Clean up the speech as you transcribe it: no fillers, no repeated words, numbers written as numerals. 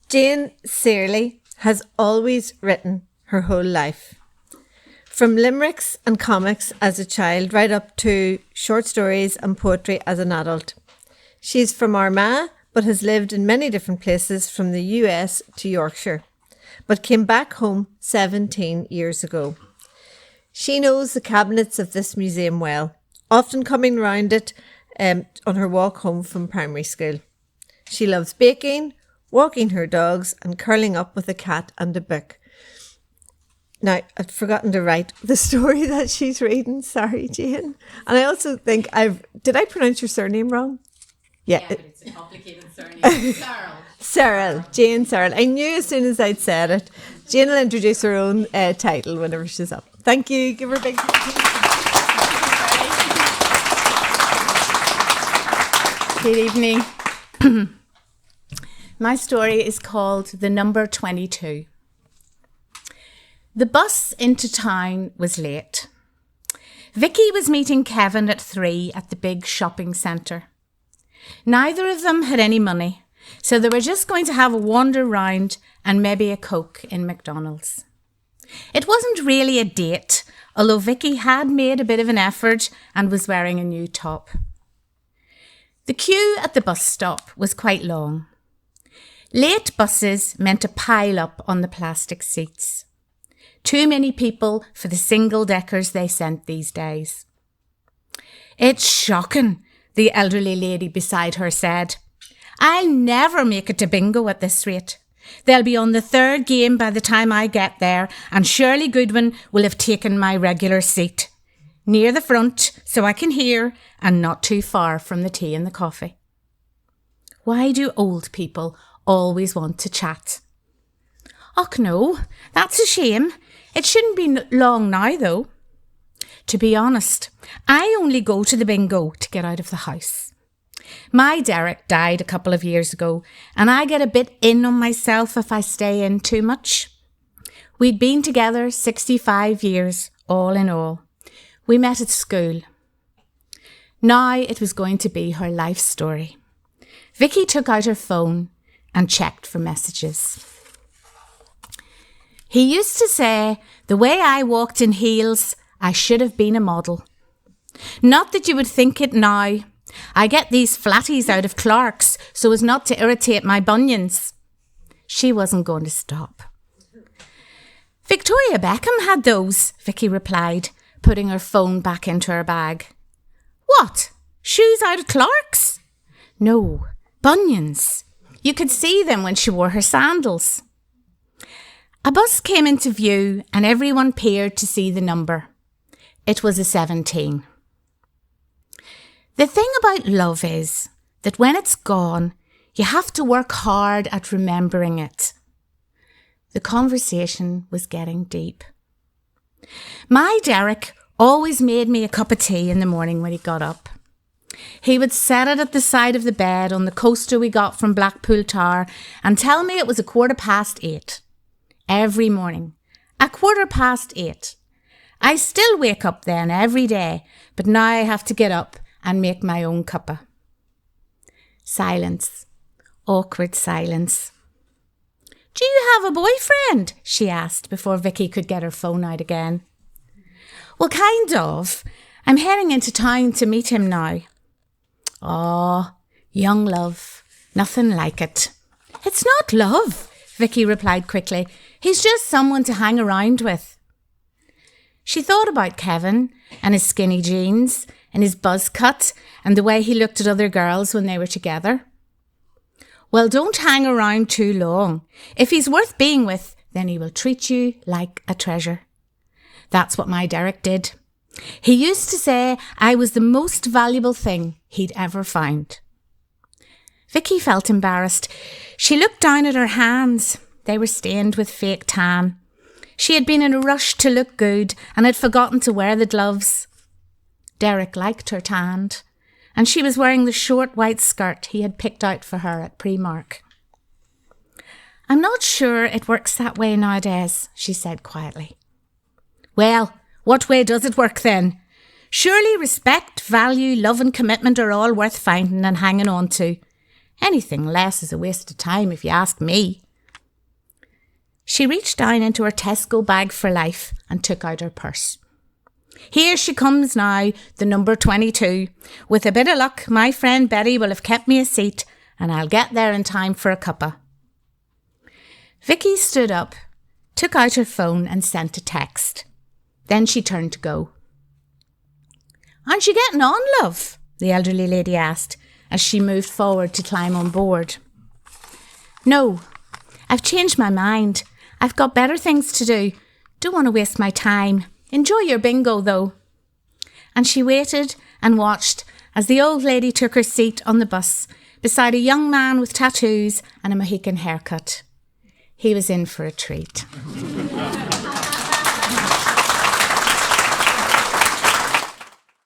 Jane Searle has always written her whole life. From limericks and comics as a child right up to short stories and poetry as an adult. She's from Armagh but has lived in many different places from the US to Yorkshire, but came back home 17 years ago. She knows the cabinets of this museum well, often coming round it on her walk home from primary school. She loves baking, walking her dogs and curling up with a cat and a book. Now, I've forgotten to write the story that she's reading. Sorry, Jane. And I also think did I pronounce your surname wrong? Yeah, but it's a complicated surname. Searle. Jane Searle. I knew as soon as I'd said it. Jane will introduce her own title whenever she's up. Thank you. Give her a big... Good evening. My story is called The Number 22. The bus into town was late. Vicky was meeting Kevin at 3 at the big shopping centre. Neither of them had any money, so they were just going to have a wander round and maybe a Coke in McDonald's. It wasn't really a date, although Vicky had made a bit of an effort and was wearing a new top. The queue at the bus stop was quite long. Late buses meant a pile up on the plastic seats. Too many people for the single-deckers they sent these days. It's shocking, the elderly lady beside her said. I'll never make it to bingo at this rate. They'll be on the third game by the time I get there, and Shirley Goodwin will have taken my regular seat. Near the front, so I can hear, and not too far from the tea and the coffee. Why do old people always want to chat? Och no, that's a shame. It shouldn't be long now, though. To be honest, I only go to the bingo to get out of the house. My Derek died a couple of years ago, and I get a bit in on myself if I stay in too much. We'd been together 65 years, all in all. We met at school. Now it was going to be her life story. Vicky took out her phone and checked for messages. He used to say, the way I walked in heels, I should have been a model. Not that you would think it now. I get these flatties out of Clark's so as not to irritate my bunions. She wasn't going to stop. Victoria Beckham had those, Vicky replied, putting her phone back into her bag. What? Shoes out of Clark's? No, bunions. You could see them when she wore her sandals. A bus came into view and everyone peered to see the number. It was a 17. The thing about love is that when it's gone, you have to work hard at remembering it. The conversation was getting deep. My Derek always made me a cup of tea in the morning when he got up. He would set it at the side of the bed on the coaster we got from Blackpool Tower and tell me it was 8:15. Every morning, 8:15. I still wake up then every day, but now I have to get up and make my own cuppa. Silence. Awkward silence. Do you have a boyfriend? She asked before Vicky could get her phone out again. Well, kind of. I'm heading into town to meet him now. Oh, young love. Nothing like it. It's not love, Vicky replied quickly. He's just someone to hang around with. She thought about Kevin and his skinny jeans and his buzz cut and the way he looked at other girls when they were together. Well, don't hang around too long. If he's worth being with, then he will treat you like a treasure. That's what my Derek did. He used to say I was the most valuable thing he'd ever found. Vicky felt embarrassed. She looked down at her hands. They were stained with fake tan. She had been in a rush to look good and had forgotten to wear the gloves. Derek liked her tanned, and she was wearing the short white skirt he had picked out for her at Primark. I'm not sure it works that way nowadays, she said quietly. Well, what way does it work then? Surely respect, value, love and commitment are all worth finding and hanging on to. Anything less is a waste of time if you ask me. She reached down into her Tesco bag for life and took out her purse. Here she comes now, the number 22. With a bit of luck, my friend Betty will have kept me a seat and I'll get there in time for a cuppa. Vicky stood up, took out her phone and sent a text. Then she turned to go. "Aren't you getting on, love?" the elderly lady asked as she moved forward to climb on board. "No, I've changed my mind. I've got better things to do. Don't want to waste my time. Enjoy your bingo, though." And she waited and watched as the old lady took her seat on the bus beside a young man with tattoos and a Mohican haircut. He was in for a treat.